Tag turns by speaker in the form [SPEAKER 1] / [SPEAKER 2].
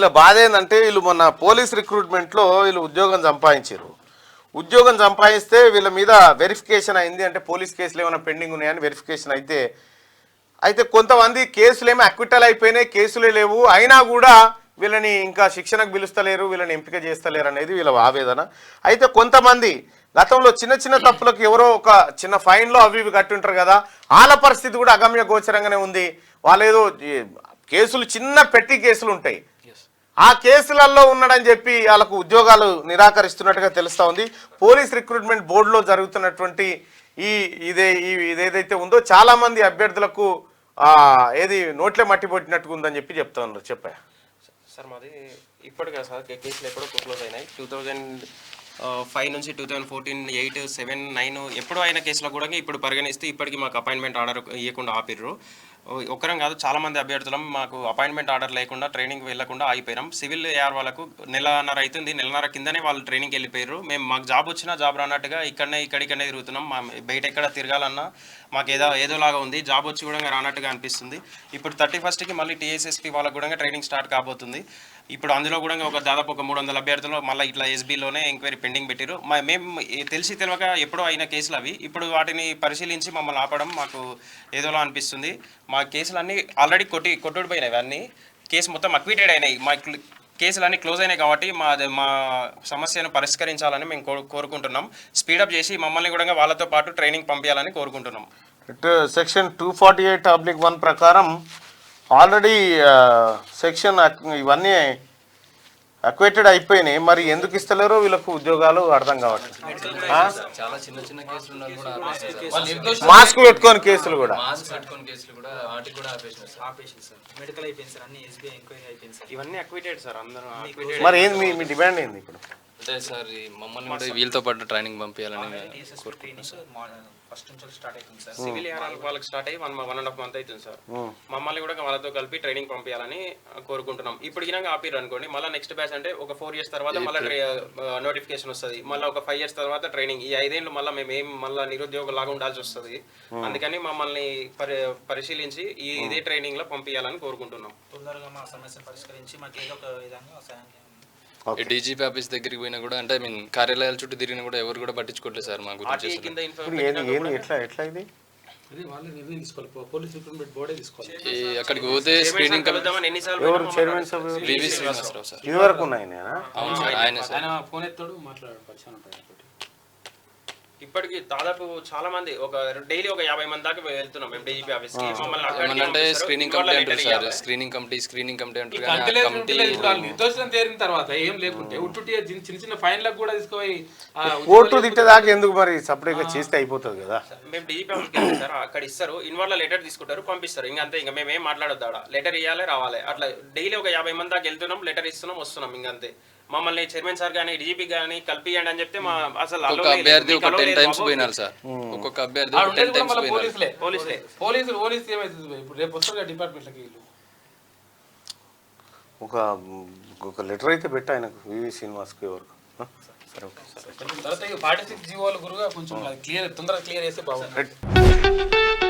[SPEAKER 1] వీళ్ళ బాధ ఏంటంటే వీళ్ళు మొన్న పోలీస్ రిక్రూట్మెంట్లో వీళ్ళు ఉద్యోగం సంపాదించారు. ఉద్యోగం సంపాదిస్తే వీళ్ళ మీద వెరిఫికేషన్ అయింది, అంటే పోలీస్ కేసులు ఏమైనా పెండింగ్ ఉన్నాయని వెరిఫికేషన్ అయితే కొంతమంది కేసులేమో అక్విటల్ అయిపోయినాయి, కేసులే లేవు, అయినా కూడా వీళ్ళని ఇంకా శిక్షణకు పిలుస్తలేరు, వీళ్ళని ఎంపిక చేస్తలేరు అనేది వీళ్ళ ఆవేదన. అయితే కొంతమంది గతంలో చిన్న చిన్న తప్పులకు ఎవరో ఒక చిన్న ఫైన్లో అవి ఇవి కట్టుంటారు కదా, వాళ్ళ పరిస్థితి కూడా అగమ్య గోచరంగానే ఉంది. వాళ్ళేదో కేసులు చిన్న పెట్టి కేసులు ఉంటాయి, ఆ కేసులలో ఉన్నాడని చెప్పి వాళ్ళకు ఉద్యోగాలు నిరాకరిస్తున్నట్టుగా తెలుస్తూ ఉంది. పోలీస్ రిక్రూట్మెంట్ బోర్డులో జరుగుతున్నటువంటి ఇదేదైతే ఉందో చాలామంది అభ్యర్థులకు ఏది నోట్లే మట్టి పొట్టినట్టుగా ఉందని చెప్తా ఉన్నారు. చెప్పా
[SPEAKER 2] సార్, మాది ఇప్పటికే సార్ కేసులు ఎప్పుడో క్లోజ్ అయినాయి. 2005 నుంచి 2014, 8, 7, 9 ఎప్పుడో అయిన కేసులో కూడా ఇప్పుడు పరిగణిస్తే ఇప్పటికీ మాకు అపాయింట్మెంట్ ఆర్డర్ ఇవ్వకుండా ఆపిర్రు. ఒక్కరం కాదు, చాలామంది అభ్యర్థులం మాకు అపాయింట్మెంట్ ఆర్డర్ లేకుండా ట్రైనింగ్ వెళ్ళకుండా ఆగిపోయినాం. సివిల్ ఏఆర్ వాళ్ళకు నెలన్నర అవుతుంది, నెలన్నర కిందనే వాళ్ళు ట్రైనింగ్కి వెళ్ళిపోయారు. మేము మాకు జాబ్ వచ్చినా జాబ్ రానట్టుగా ఇక్కడికనే తిరుగుతున్నాం. బయట ఎక్కడ తిరగాలన్నా మాకు ఏదోలాగా ఉంది, జాబ్ వచ్చి కూడా రానట్టుగా అనిపిస్తుంది. ఇప్పుడు 31కి మళ్ళీ టీఎస్ఎస్పీ వాళ్ళకు కూడా ట్రైనింగ్ స్టార్ట్ కాబోతుంది. ఇప్పుడు అందులో కూడా దాదాపు ఒక 300 అభ్యర్థులు మళ్ళీ ఇట్లా ఎస్బీలోనే ఎంక్వైరీ పెండింగ్ పెట్టారు. మేము తెలియక ఎప్పుడో అయిన కేసులు అవి, ఇప్పుడు వాటిని పరిశీలించి మమ్మల్ని ఆపడం మాకు ఏదోలా అనిపిస్తుంది. మా కేసులన్నీ ఆల్రెడీ కొట్టుడిపోయినాయి, అన్నీ కేసు మొత్తం అక్విటెడ్ అయినాయి. మా కేసులన్నీ క్లోజ్ అయినాయి కాబట్టి మా సమస్యను పరిష్కరించాలని మేము కోరుకుంటున్నాం. స్పీడప్ చేసి మమ్మల్ని కూడా వాళ్ళతో పాటు ట్రైనింగ్ పంపించాలని కోరుకుంటున్నాం.
[SPEAKER 1] సెక్షన్ 248(1) ప్రకారం ఆల్రెడీ సెక్షన్ ఇవన్నీ అక్వేటెడ్ అయిపోయినాయి, మరి ఎందుకు ఇస్తలేరో వీళ్ళకు ఉద్యోగాలు అర్థం కావట్లేదు. మాస్క్ పెట్టుకొని కేసులు కూడా
[SPEAKER 2] ఇవన్నీ అక్విటెడ్ సార్, అందరూ.
[SPEAKER 1] మరి ఏంది మీ డిమాండ్ ఏంది ఇప్పుడు?
[SPEAKER 3] అంటే సార్ మమ్మల్ని కూడా వీళ్ళతో పాటు ట్రైనింగ్ పంపించాలని
[SPEAKER 2] ఫస్ట్ నుంచి స్టార్ట్ అవుతుంది సార్. సివిల్ వాళ్ళకి స్టార్ట్ అయ్యి 1.5 month అవుతుంది సార్. మమ్మల్ని కూడా వాళ్ళతో కలిపి ట్రైనింగ్ పంపించాలని కోరుకుంటున్నాం. ఇప్పుడు గినంగా ఆపిర్రు అనుకోండి, మళ్ళీ నెక్స్ట్ బ్యాచ్ అంటే ఒక 4 years తర్వాత మళ్ళీ నోటిఫికేషన్ వస్తుంది, మళ్ళీ ఒక 5 years తర్వాత ట్రైనింగ్. ఈ 5 ఏళ్ళు మళ్ళీ మళ్ళీ నిరుద్యోగులాగా ఉండాల్సి వస్తుంది. అందుకని మమ్మల్ని పరిశీలించి ఇదే ట్రైనింగ్ లో పంపించాలని కోరుకుంటున్నాం.
[SPEAKER 4] తొందరగా మా సమస్యను పరిష్కరించి మాకు ఏదో ఒక విధంగా సాయం చేయండి.
[SPEAKER 3] డీజీపీ ఆఫీస్ దగ్గరికి పోయినా కూడా, అంటే కార్యాలయాల చుట్టూ తిరిగినా కూడా ఎవరు కూడా పట్టించుకోవట్లేదు సార్ మా గురించి. అక్కడికి పోతే స్క్రీనింగ్ శ్రీనివాసరావు సార్. అవును సార్, ఆయన
[SPEAKER 2] ఇప్పటికి దాదాపు చాలా మంది డైలీ ఒక 50 మంది దాకా వెళ్తున్నాం మేము డీజీపీ ఆఫీస్ కి.
[SPEAKER 3] అంటే స్క్రీనింగ్ కమిటీ అంటారు సార్, స్క్రీనింగ్ కమిటీ అంటారు.
[SPEAKER 5] నిర్దోషం తేరిన తర్వాత ఏం లేకుంటే ఉట్టుటి చిన్న చిన్న ఫైన్లకు కూడా తీసుకుపోయి
[SPEAKER 1] కోర్టు తిట్టేదాకా ఎందుకు మరి సపరేట్ గా చేస్తే అయిపోతుంది కదా.
[SPEAKER 2] మేము డీజీపీ ఆఫీస్కి వెళ్తాం సార్, అక్కడ ఇస్తారు, ఇన్వాల్వ్ లెటర్ తీసుకుంటారు, పంపిస్తారు. ఇంకంతే, ఇంకా మేము ఏం మాట్లాడొద్దా, లెటర్ ఇవ్వాలి రావాలి. అట్లా డైలీ ఒక 50 మంది దాకా వెళ్తున్నాం, లెటర్ ఇస్తున్నాం, వస్తున్నాం. ఇంకంతే. మమ్మల్ని చైర్మన్ సార్ కానీ డీజీపీ కానీ కలిపియండి అని చెప్తే అసలు
[SPEAKER 3] అభ్యర్థి ఒక 10 times పోయినారు సార్. ఒక్కొక్క అభ్యర్థి 10 times
[SPEAKER 5] పోలీసులు ఏమైతుంది ఇప్పుడు రేపు వస్తారు డిపార్ట్మెంట్లకి.
[SPEAKER 1] ఒక లెటర్ అయితే పెట్టా ఆయనకు, వివి శ్రీనివాస్కి ఎవరు. సరే, ఓకే సార్.
[SPEAKER 5] తర్వాత 46 జీవోల గురుగా కొంచెం తొందరగా క్లియర్ చేస్తే బాగుంటుంది.